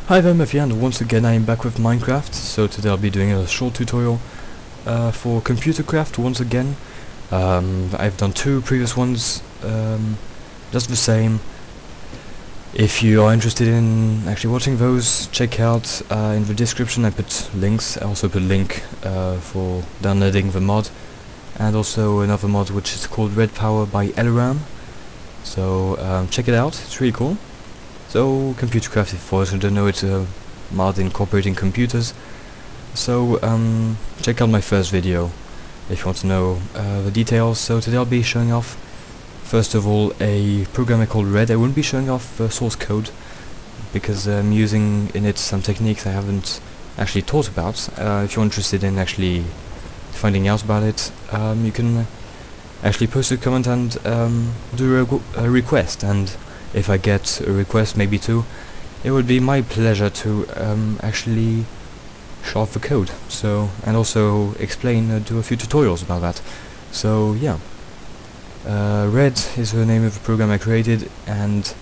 Hi there, Imef, and once again I am back with Minecraft. So today I'll be doing a short tutorial for computer craft once again. I've done two previous ones, just the same. If you are interested in actually watching those, check out in the description I put links. I also put a link for downloading the mod, and also another mod which is called Red Power by Elram. So check it out, it's really cool. So, computer craft, if for those who don't know, it's a mod incorporating computers. So, check out my first video if you want to know the details. So today I'll be showing off, first of all, a program I called Red. I won't be showing off the source code, because I'm using in it some techniques I haven't actually taught about. If you're interested in actually finding out about it, you can actually post a comment and do a request, and if I get a request, maybe two, it would be my pleasure to actually show off the code. So, and also explain, do a few tutorials about that. So yeah, Red is the name of the program I created, and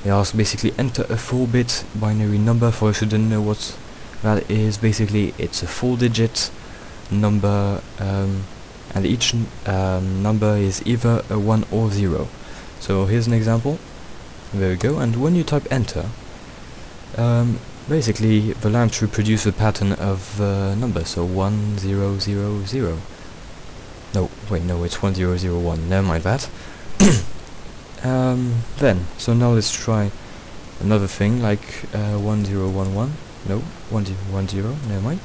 it asks basically enter a 4-bit binary number. For those who don't know what that is, basically it's a 4-digit number, and each number is either a 1 or 0. So here's an example. There we go, and when you type enter, basically the lamps reproduce the pattern of number, so 1 0 0 0. No, wait, no, it's 1 0 0 1. Never mind that. Then, so now let's try another thing like 1 0 1 1. No, 1 0 1 0. Never mind.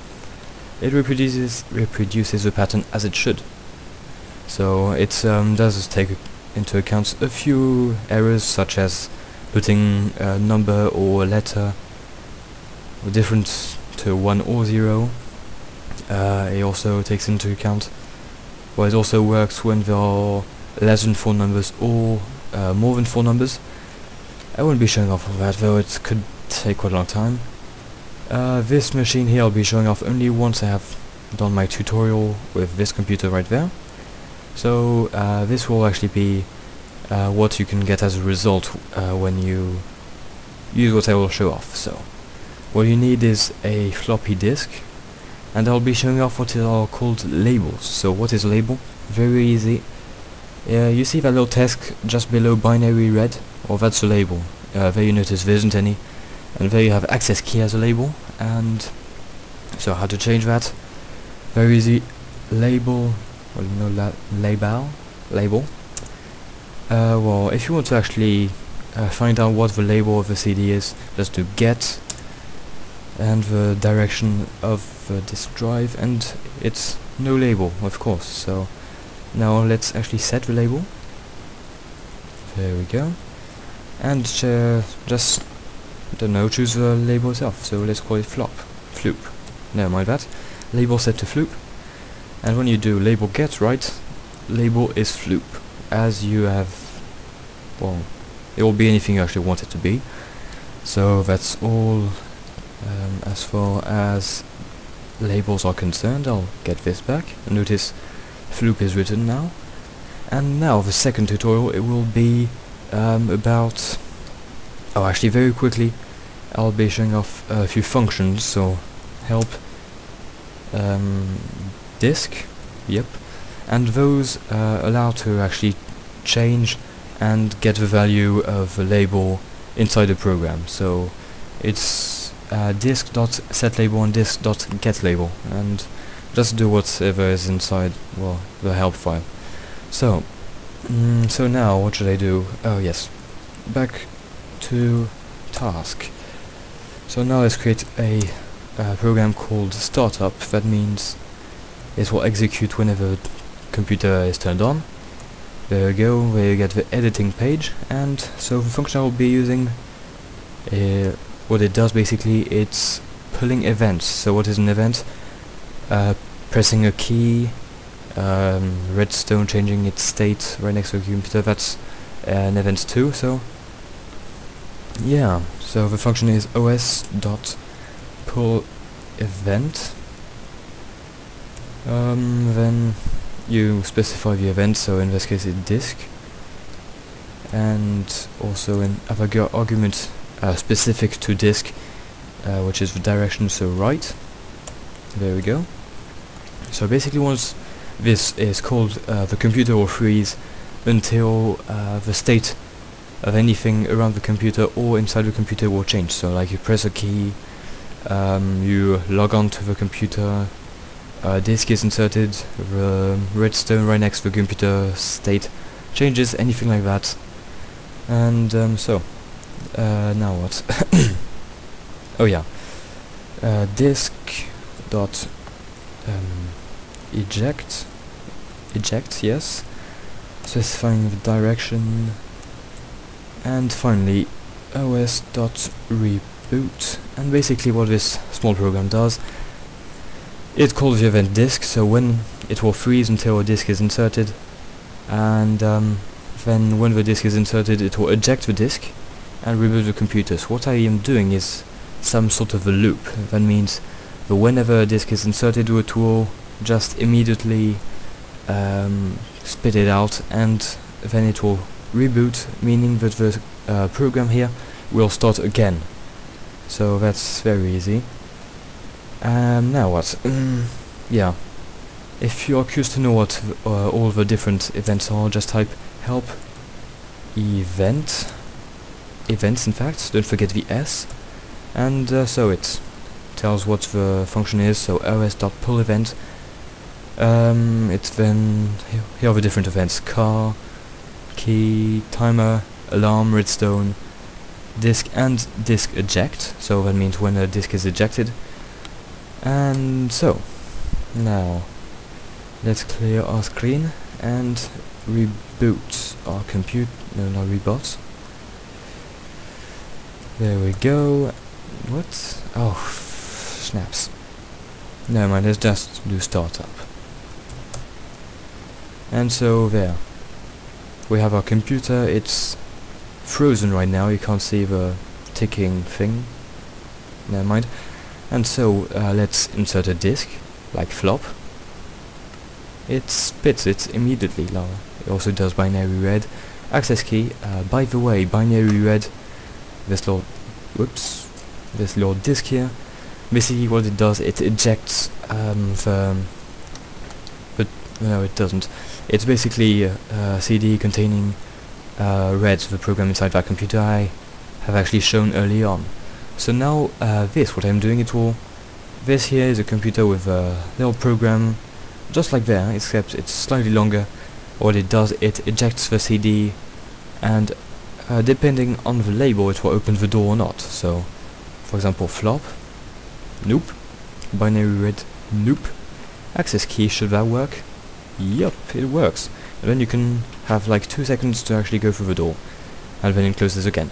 It reproduces the pattern as it should. So it does take into account a few errors, such as putting a number or a letter different to 1 or 0. It also takes into account, well, it also works when there are less than 4 numbers or more than 4 numbers. I won't be showing off of that, though it could take quite a long time. This machine here I'll be showing off only once I have done my tutorial with this computer right there. So this will actually be what you can get as a result when you use what I will show off. So what you need is a floppy disk, and I'll be showing off what are called labels. So what is a label? Very easy. You see that little text just below binary red? Well, that's a label. There you notice there isn't any, and there you have access key as a label. And so how to change that? Very easy. Label. Well, you know, label. Well, if you want to actually find out what the label of the CD is, just do get and the direction of the disk drive, and it's no label, of course. So now let's actually set the label. There we go. And just, I don't know, choose the label itself. So let's call it floop. Never mind that. Label set to floop. And when you do label get right, label is floop, as you have, well, it will be anything you actually want it to be. So that's all as far as labels are concerned. I'll get this back. Notice floop is written now. And now the second tutorial, it will be about, oh, actually very quickly I'll be showing off a few functions. So help, disk, yep, and those allow to actually change and get the value of the label inside the program. So it's disk.setLabel and disk.getLabel, and just do whatever is inside, well, the help file. So so now what should I do? Oh yes, back to task. So now let's create a program called startup. That means it will execute whenever the computer is turned on. There we go, where you get the editing page. And so the function I will be using, what it does basically, it's pulling events. So what is an event? Pressing a key, redstone changing its state right next to the computer, that's an event too. So yeah, so the function is os.pull event. Then you specify the event, so in this case it's disk, and also in other argument specific to disk, which is the direction, so right. There we go. So basically once this is called, the computer will freeze until the state of anything around the computer or inside the computer will change. So like you press a key, you log on to the computer, disk is inserted, the redstone right next to the computer state changes, anything like that. And now what? Oh yeah, disk dot eject, yes, specifying the direction, and finally os dot reboot. And basically what this small program does, it calls the event disk, so when it will freeze until a disk is inserted, and then when the disk is inserted it will eject the disk and reboot the computer. So what I am doing is some sort of a loop. That means that whenever a disk is inserted, it will just immediately spit it out, and then it will reboot, meaning that the program here will start again. So that's very easy. Now what? Yeah, if you are curious to know what all the different events are, just type help events, in fact, don't forget the S, and so it tells what the function is. So os.pull event, it's then, here are the different events: car, key, timer, alarm, redstone, disk, and disk eject. So that means when a disk is ejected. And so now let's clear our screen and reboot our compute, no, not reboot. There we go. What? Oh, snaps. Never mind, let's just do startup. And so there. We have our computer, it's frozen right now, you can't see the ticking thing. Never mind. And so let's insert a disk, like flop. It spits it immediately. It also does binary read. Access key, by the way, binary read, this little, whoops, this little disk here. Basically what it does, it ejects but no, it doesn't. It's basically a CD containing read, the program inside that computer I have actually shown early on. So now what I'm doing, this here is a computer with a little program just like there, except it's slightly longer. What it does, it ejects the CD, and depending on the label it will open the door or not. So for example flop, nope. Binary read, nope. Access key, should that work? Yup, it works. And then you can have like 2 seconds to actually go through the door, and then it closes again.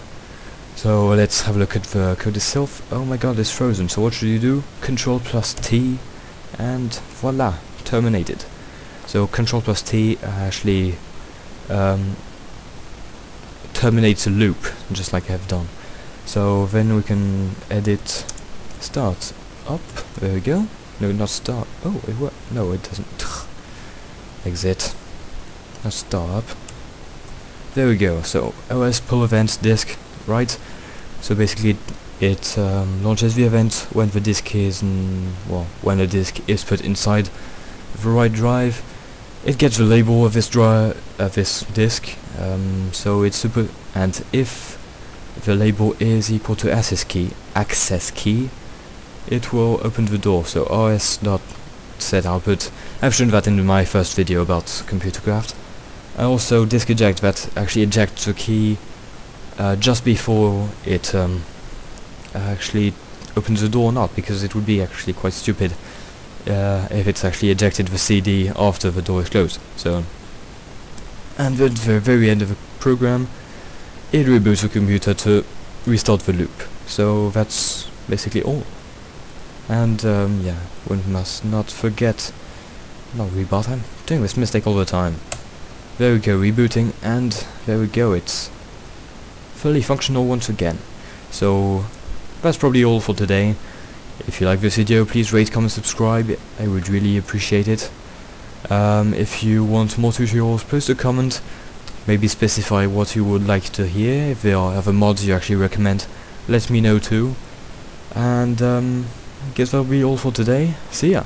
So let's have a look at the code itself. Oh my god, it's frozen. So what should you do? Control plus T, and voila, terminated. So Control plus T actually terminates a loop, just like I have done. So then we can edit start up. There we go. No, not start. Oh, it worked. No, it doesn't. Exit. Not start up. There we go. So OS pull event disk. Right, so basically it launches the event when the disk is when the disk is put inside the right drive. It gets the label of this disk, so it's super, and if the label is equal to access key, it will open the door. So os.set output. I've shown that in my first video about computer craft. And also disk eject, that actually ejects the key just before it actually opens the door or not, because it would be actually quite stupid if it's actually ejected the CD after the door is closed. So, and at the very end of the program, it reboots the computer to restart the loop. So that's basically all. And yeah, one must not forget, not reboot, I'm doing this mistake all the time. There we go, rebooting, and there we go, it's fully functional once again. So that's probably all for today. If you like this video, please rate, comment, subscribe, I would really appreciate it. If you want more tutorials, post a comment, maybe specify what you would like to hear. If there are other mods you actually recommend, let me know too. And I guess that'll be all for today. See ya!